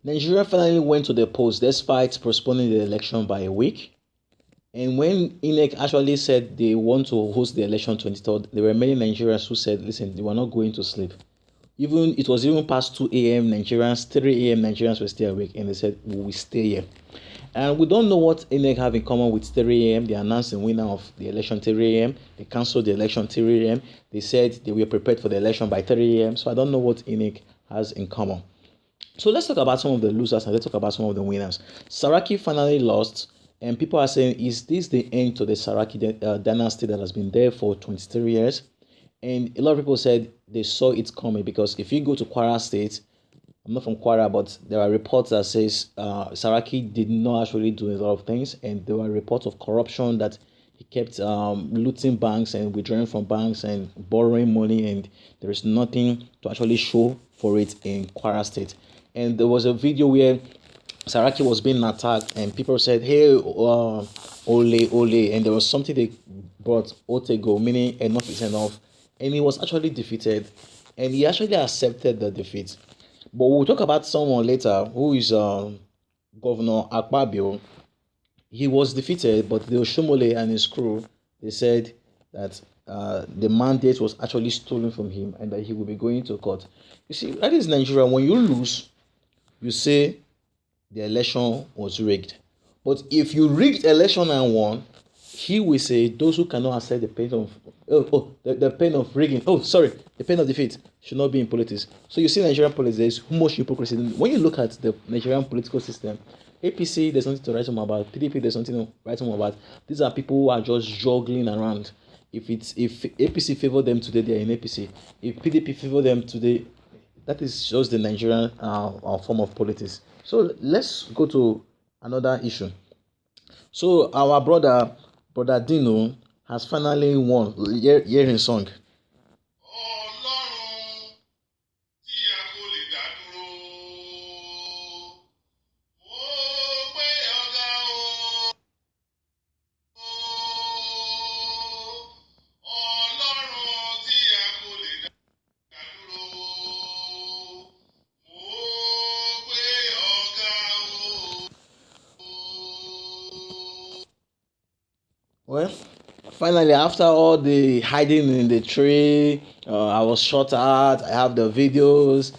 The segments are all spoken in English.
Nigeria finally went to the polls despite postponing the election by a week. And when INEC actually said they want to host the election 23rd, there were many Nigerians who said, listen, they were not going to sleep. Even it was even past 2 a.m. Nigerians, 3 a.m. Nigerians were still awake, and they said, we will stay here. And we don't know what INEC have in common with 3 a.m. They announced the winner of the election 3 a.m. They cancelled the election 3 a.m. They said they were prepared for the election by 3 a.m. So I don't know what INEC has in common. So let's talk about some of the losers and let's talk about some of the winners. Saraki finally lost, and people are saying, is this the end to the Saraki dynasty that has been there for 23 years? And a lot of people said they saw it coming because if you go to Kwara State, I'm not from Kwara, but there are reports that says Saraki did not actually do a lot of things, and there were reports of corruption that he kept looting banks and withdrawing from banks and borrowing money, and there is nothing to actually show for it in Kwara State. And there was a video where Saraki was being attacked, and people said, "Hey, ole, ole," and there was something they brought Otego, meaning enough is enough, and he was actually defeated, and he actually accepted the defeat. But we'll talk about someone later who is Governor Akpabio. He was defeated, but the Oshomole and his crew, they said that the mandate was actually stolen from him and that he will be going to court. You see, that is Nigeria. When you lose, you say the election was rigged. But if you rigged election and won, he will say those who cannot accept the pain of the pain of rigging. Oh, sorry, the pain of defeat should not be in politics. So you see Nigerian politics, there's much hypocrisy. When you look at the Nigerian political system, APC, there's something to write home about. PDP, there's something to write home about. These are people who are just juggling around. If APC favor them today, they are in APC. If PDP favor them today, that is just the Nigerian form of politics. So let's go to another issue. So our brother Dino has finally won. Hearing song. Well, finally, after all the hiding in the tree, I was shot at. I have the videos,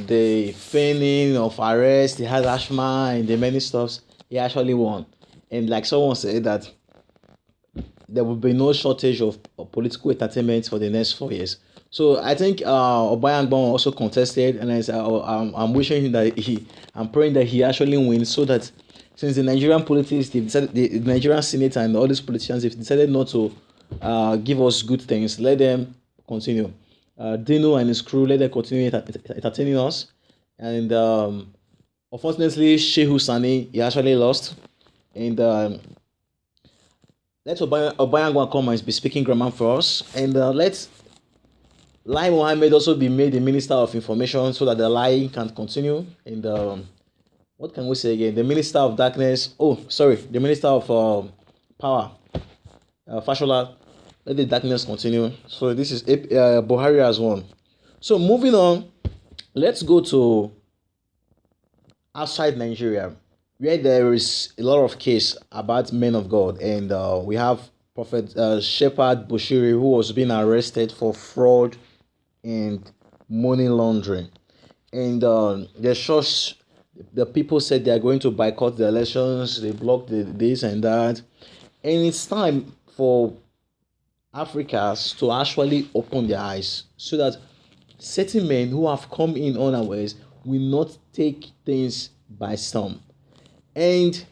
the feigning of arrest, he had asthma, and the many stuffs. He actually won. And like someone said, that there will be no shortage of political entertainment for the next 4 years. So I think Obayangbon also contested, and I'm wishing him that I'm praying that he actually wins, so that since the Nigerian politics, the Nigerian Senate and all these politicians, they've decided not to give us good things, let them continue. Dino and his crew, let them continue entertaining us. And unfortunately, Shehu Sani, he actually lost. And let Obayangwa come and be speaking grammar for us. And let Lai Mohammed also be made the Minister of Information so that the lying can continue. And what can we say again? The Minister of Darkness. Oh, sorry. The Minister of Power. Fashola. Let the darkness continue. So this is Buhari has won. So moving on. Let's go to outside Nigeria, where there is a lot of case about men of God. And we have Prophet Shepherd Bushiri, who was being arrested for fraud and money laundering. And the church, the people said they are going to boycott the elections, they blocked this and that. And it's time for Africans to actually open their eyes so that certain men who have come in unawares will not take things by storm. And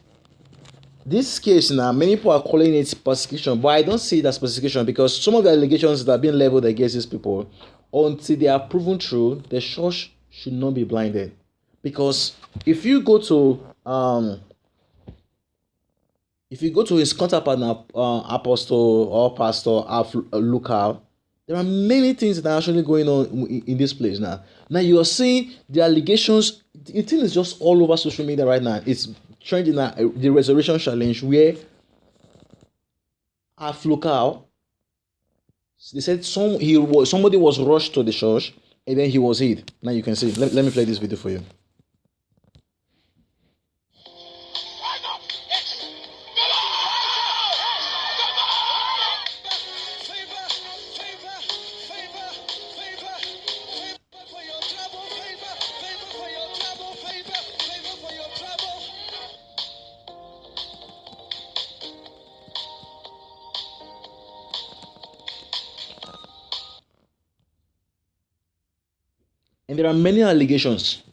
this case now, many people are calling it persecution, but I don't see it as persecution because some of the allegations that are being leveled against these people, until they are proven true, the church should not be blinded. Because if you go to his counterpart, Apostle or Pastor Alph Lukau, there are many things that are actually going on in this place now. Now you are seeing the allegations. The thing is just all over social media right now. It's trending now. The resurrection challenge where Alph Lukau, they said somebody was rushed to the church and then he was hid. Now you can see. Let me play this video for you. And there are many allegations.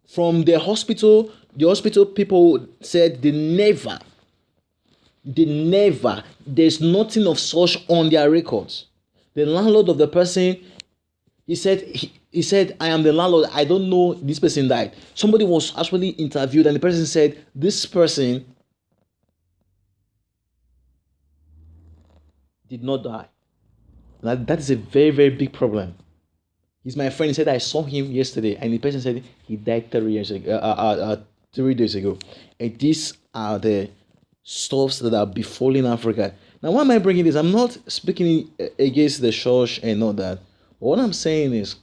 From the hospital people said there's nothing of such on their records. The landlord of the person, he said, I am the landlord, I don't know this person died. Somebody was actually interviewed and the person said, this person did not die. That is a very, very big problem. He's my friend. He said, I saw him yesterday, and the person said he died 3 days ago. And these are the stuffs that are befalling Africa. Now, why am I bringing this? I'm not speaking against the church and all that. What I'm saying is,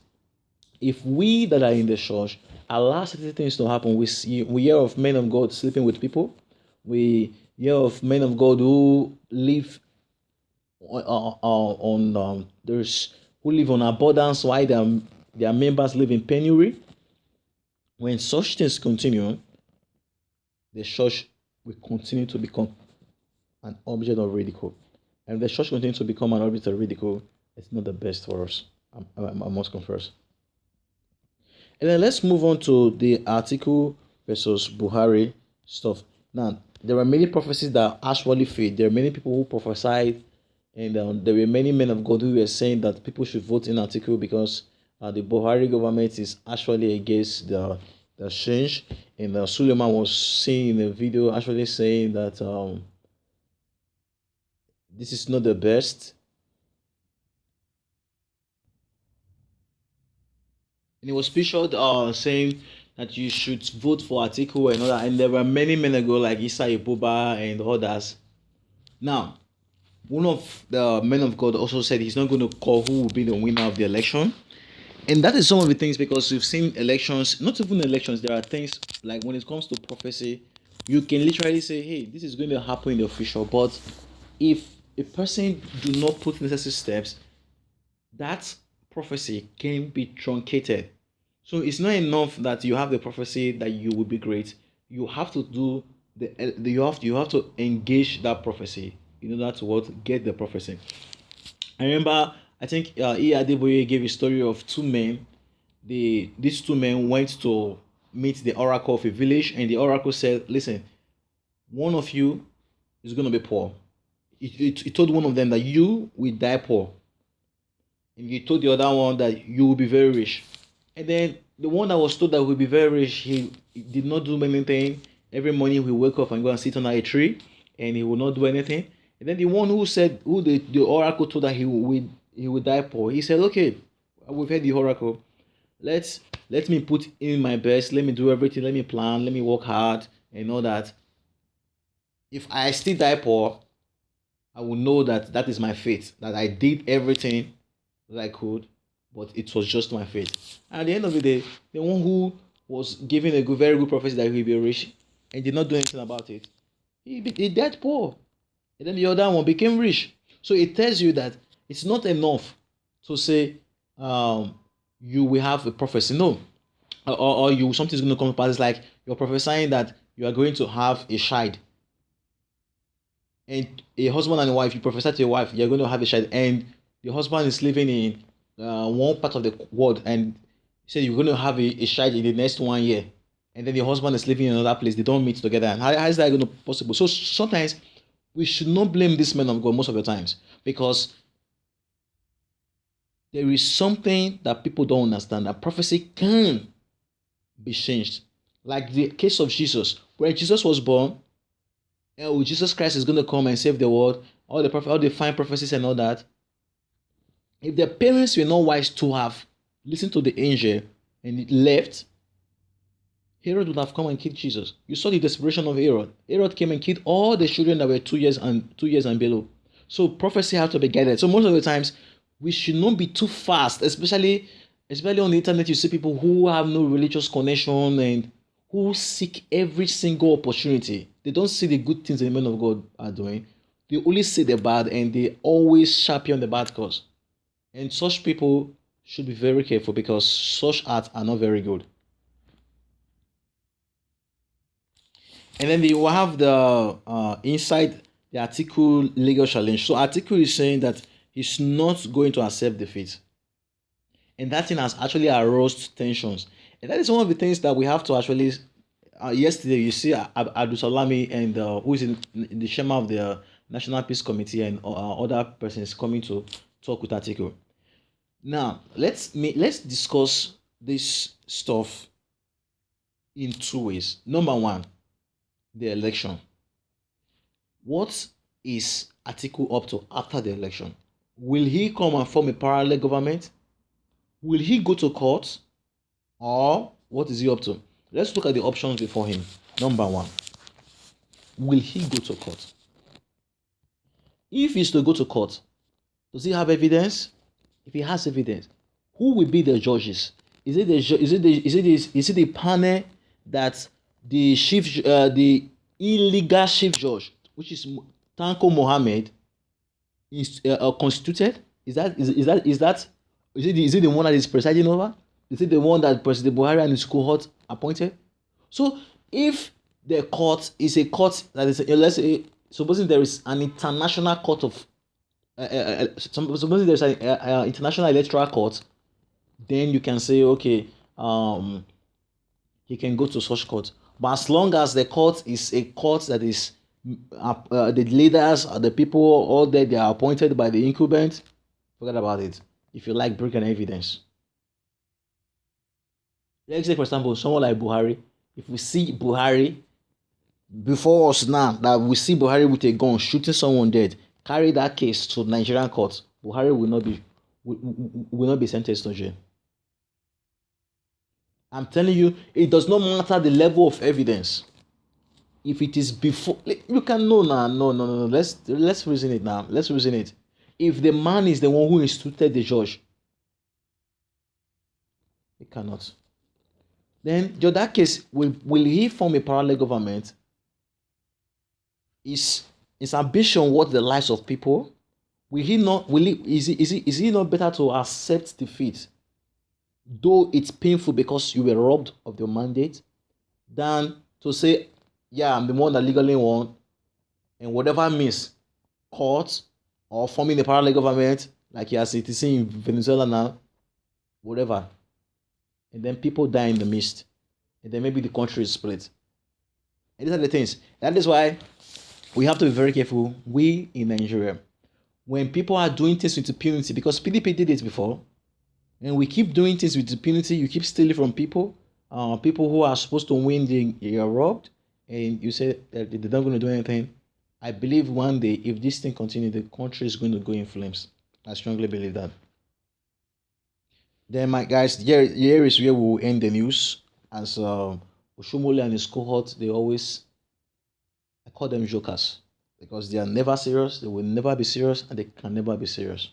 if we that are in the church allow certain things to happen, we hear of men of God sleeping with people. We hear of men of God who live who live on abundance while their members live in penury. When such things continue, the church will continue to become an object of ridicule. And if the church continues to become an object of ridicule, it's not the best for us. I must confess. And then let's move on to the Atiku versus Buhari stuff. Now, there are many prophecies that actually failed. There are many people who prophesied, and there were many men of God who were saying that people should vote in Atiku because the Buhari government is actually against the change. And Suleman was saying in a video actually saying that this is not the best. And he was featured saying that you should vote for Atiku and all that. And there were many men ago like Issa Ibuba and others. Now, one of the men of God also said he's not going to call who will be the winner of the election. And that is some of the things, because we've seen elections, not even elections, there are things like when it comes to prophecy, you can literally say, hey, this is going to happen in the official. But if a person do not put necessary steps, that prophecy can be truncated. So it's not enough that you have the prophecy that you will be great. You have to do you have to engage that prophecy in order to get the prophecy. I remember, I think Adeboye gave a story of two men. These two men went to meet the oracle of a village, and the oracle said, listen, one of you is going to be poor. He told one of them that you will die poor. And he told the other one that you will be very rich. And then the one that was told that will be very rich, he did not do anything. Every morning he will wake up and go and sit under a tree, and he will not do anything. And then the one who the oracle told that he would die poor, he said, okay, we've heard the oracle. Let me put in my best. Let me do everything. Let me plan. Let me work hard and all that. If I still die poor, I will know that that is my fate. That I did everything that I could, but it was just my fate. And at the end of the day, the one who was given a very good prophecy that he will be rich and did not do anything about it, he died poor. And then the other one became rich. So it tells you that it's not enough to say you will have a prophecy. No. Or something's going to come to pass. It's like you're prophesying that you are going to have a child. And a husband and a wife, you prophesy to your wife, you're going to have a child. And the husband is living in one part of the world, and you say you're going to have a child in the next 1 year. And then the husband is living in another place. They don't meet together. And how is that going to be possible? So sometimes we should not blame this man of God most of the times, because there is something that people don't understand, that prophecy can be changed. Like the case of Jesus, where Jesus was born, Jesus Christ is going to come and save the world, all the fine prophecies and all that. If the parents were not wise to have listened to the angel and left, Herod would have come and killed Jesus. You saw the desperation of Herod. Herod came and killed all the children that were 2 years and below. So prophecy has to be guided. So most of the times, we should not be too fast, especially on the internet. You see people who have no religious connection and who seek every single opportunity. They don't see the good things the men of God are doing. They only see the bad, and they always champion the bad cause. And such people should be very careful, because such acts are not very good. And then you have the inside the Atiku legal challenge. So Atiku is saying that he's not going to accept defeat. And that thing has actually aroused tensions. And that is one of the things that we have to actually. Yesterday, you see Abdul Salami and who is in the chairman of the National Peace Committee and other persons coming to talk with Atiku. Now, let's discuss this stuff in two ways. Number one, the election. What is Atiku up to after the election? Will he come and form a parallel government? Will he go to court? Or what is he up to? Let's look at the options before him. Number one, will he go to court? If he's to go to court, does he have evidence? If he has evidence, who will be the judges? Is it the panel that the illegal chief judge, which is Tanko Mohammed, is constituted? Is it the one that is presiding over? Is it the one that President Buhari and his cohort appointed? So if the court is a court that is, let's say, supposing there is an international court of, supposing there's an international electoral court, then you can say, okay, he can go to such court. But as long as the court is a court that is, the leaders, the people, all that they are appointed by the incumbent, forget about it. If you like breaking evidence. Let's say, for example, someone like Buhari. If we see Buhari before us now, that we see Buhari with a gun shooting someone dead, carry that case to Nigerian court, Buhari will not be sentenced to jail. I'm telling you, it does not matter the level of evidence. If it is before, you can know now. No. Let's reason it now. Let's reason it. If the man is the one who instituted the judge, he cannot. Then, in that case, will he form a parallel government? Is his ambition worth the lives of people? Will he not? Is he not better to accept defeat, though it's painful because you were robbed of your mandate, than to say, yeah, I'm the one that legally won, and whatever means, court or forming a parallel government, like it is in Venezuela now, whatever. And then people die in the midst. And then maybe the country is split. And these are the things. That is why we have to be very careful, we in Nigeria. When people are doing things with impunity, because PDP did it before, and we keep doing things with impunity, you keep stealing from people, people who are supposed to win, they are robbed, and you say that they're not going to do anything. I believe one day, if this thing continues, the country is going to go in flames. I strongly believe that. Then, my guys, here is where we will end the news. As Oshomole and his cohort, I call them jokers, because they are never serious, they will never be serious, and they can never be serious.